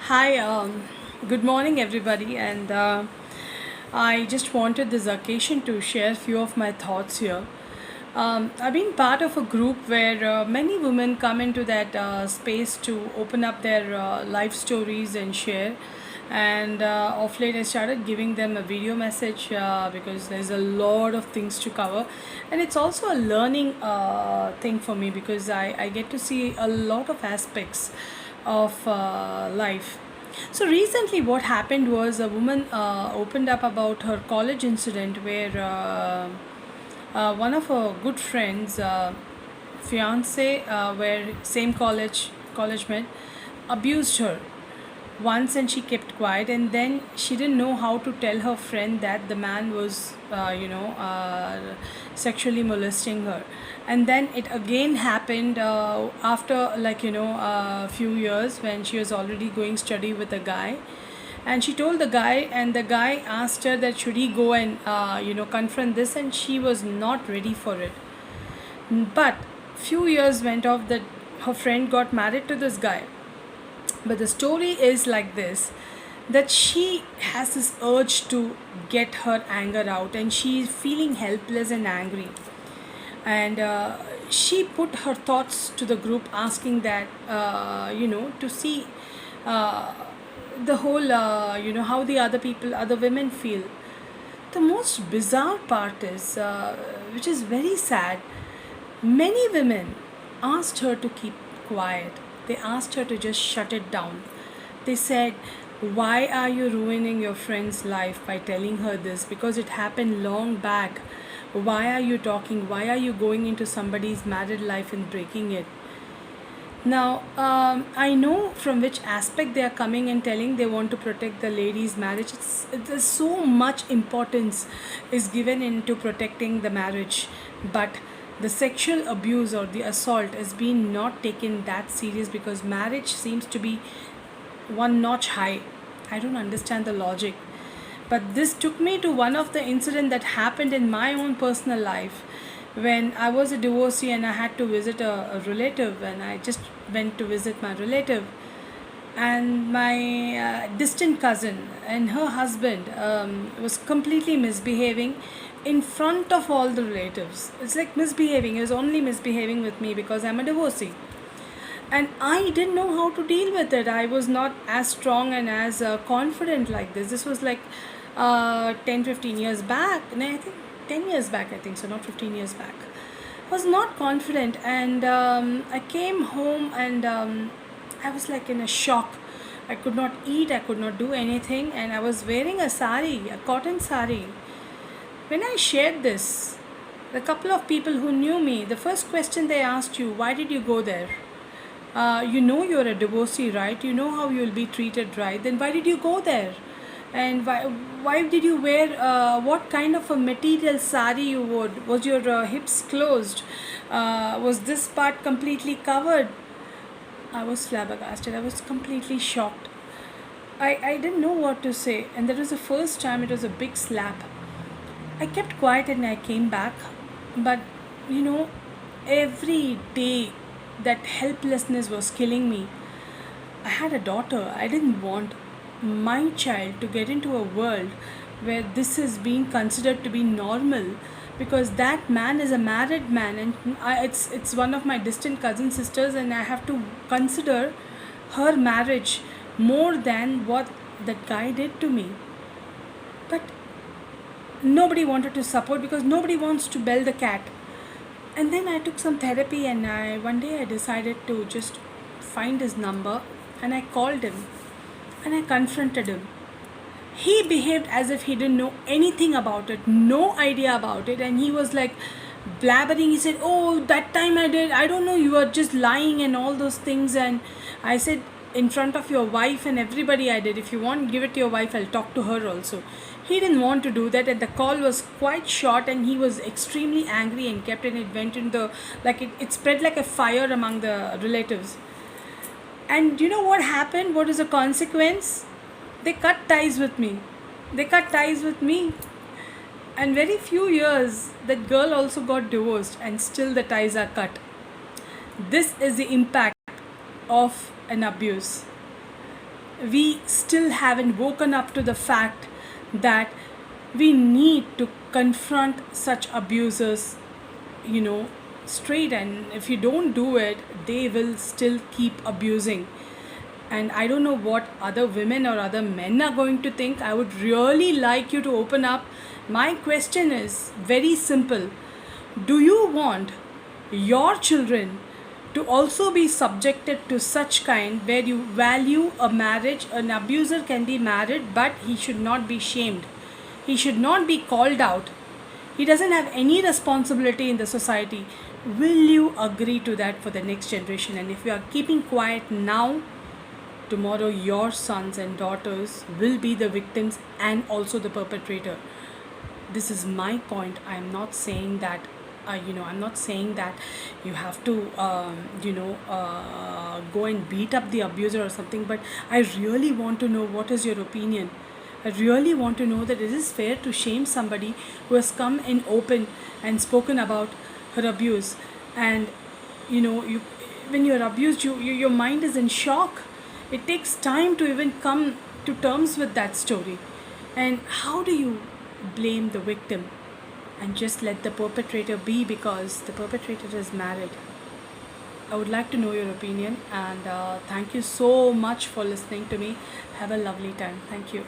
Hi, good morning, everybody, and I just wanted this occasion to share a few of my thoughts here. I've been part of a group where many women come into that space to open up their life stories and share. And of late, I started giving them a video message because there's a lot of things to cover, and it's also a learning thing for me because I get to see a lot of aspects of life. So recently, what happened was a woman opened up about her college incident where one of her good friends, fiance, were same college mate, abused her once, and she kept quiet, and then she didn't know how to tell her friend that the man was sexually molesting her. And then it again happened after a few years when she was already going study with a guy, and she told the guy, and the guy asked her that should he go and confront this, and she was not ready for it. But few years went off that her friend got married to this guy. But the story is like this, that she has this urge to get her anger out, and she's feeling helpless and angry. And she put her thoughts to the group asking that, to see uh, the whole, how the other people, other women feel. The most bizarre part is, which is very sad, many women asked her to keep quiet. They asked her to just shut it down. They said, why are you ruining your friend's life by telling her this? Because it happened long back. Why are you talking? Why are you going into somebody's married life and breaking it? Now, I know from which aspect they are coming and telling they want to protect the lady's marriage. There's so much importance is given into protecting the marriage, but the sexual abuse or the assault is being not taken that serious because marriage seems to be one notch high. I don't understand the logic. But this took me to one of the incident that happened in my own personal life when I was a divorcee and I had to visit a relative, and I just went to visit my relative, and my distant cousin and her husband was completely misbehaving in front of all the relatives. It's like misbehaving. He was only misbehaving with me because I'm a divorcee, and I didn't know how to deal with it. I was not as strong and as confident like this was like 10 15 years back, and I think 10 years back, I think so, not 15 years back. I was not confident, and I came home, and I was like in a shock. I could not eat, I could not do anything, and I was wearing a sari, a cotton sari. When I shared this, the couple of people who knew me, the first question they asked, you, why did you go there? You know you're a divorcee, right? You know how you'll be treated, right? Then why did you go there? And why did you wear what kind of a material sari you wore? Was your hips closed? Was this part completely covered? I was flabbergasted. I was completely shocked. I didn't know what to say, and that was the first time. It was a big slap. I kept quiet and I came back, but you know, every day that helplessness was killing me. I had a daughter. I didn't want my child to get into a world where this is being considered to be normal, because that man is a married man, and it's one of my distant cousin sisters, and I have to consider her marriage more than what that guy did to me. But nobody wanted to support because nobody wants to bell the cat. And then I took some therapy, and one day I decided to just find his number, and I called him and I confronted him. He behaved as if he didn't know anything about it, no idea about it, and he was like blabbering. He said, oh, that time I did, I don't know, you are just lying and all those things. And I said, in front of your wife and everybody, I did. If you want, give it to your wife, I'll talk to her also. He didn't want to do that, and the call was quite short, and he was extremely angry and kept it. It went in the, like it spread like a fire among the relatives. And you know what happened? What is the consequence? They cut ties with me. They cut ties with me. And very few years, that girl also got divorced, and still the ties are cut. This is the impact of an abuse. we still haven't woken up to the fact that we need to confront such abusers, you know, straight. And if you don't do it, they will still keep abusing. And I don't know what other women or other men are going to think. I would really like you to open up. My question is very simple. Do you want your children to also be subjected to such kind, where you value a marriage? An abuser can be married, but he should not be shamed. He should not be called out. He doesn't have any responsibility in the society. Will you agree to that for the next generation? And if you are keeping quiet now, tomorrow your sons and daughters will be the victims and also the perpetrator. This is my point. I'm not saying that I'm not saying that you have to go and beat up the abuser or something, but I really want to know what is your opinion. I really want to know that it is fair to shame somebody who has come in open and spoken about her abuse. And you, when you're abused, your mind is in shock. It takes time to even come to terms with that story. And how do you blame the victim and just let the perpetrator be because the perpetrator is married? I would like to know your opinion, and thank you so much for listening to me. Have a lovely time. Thank you.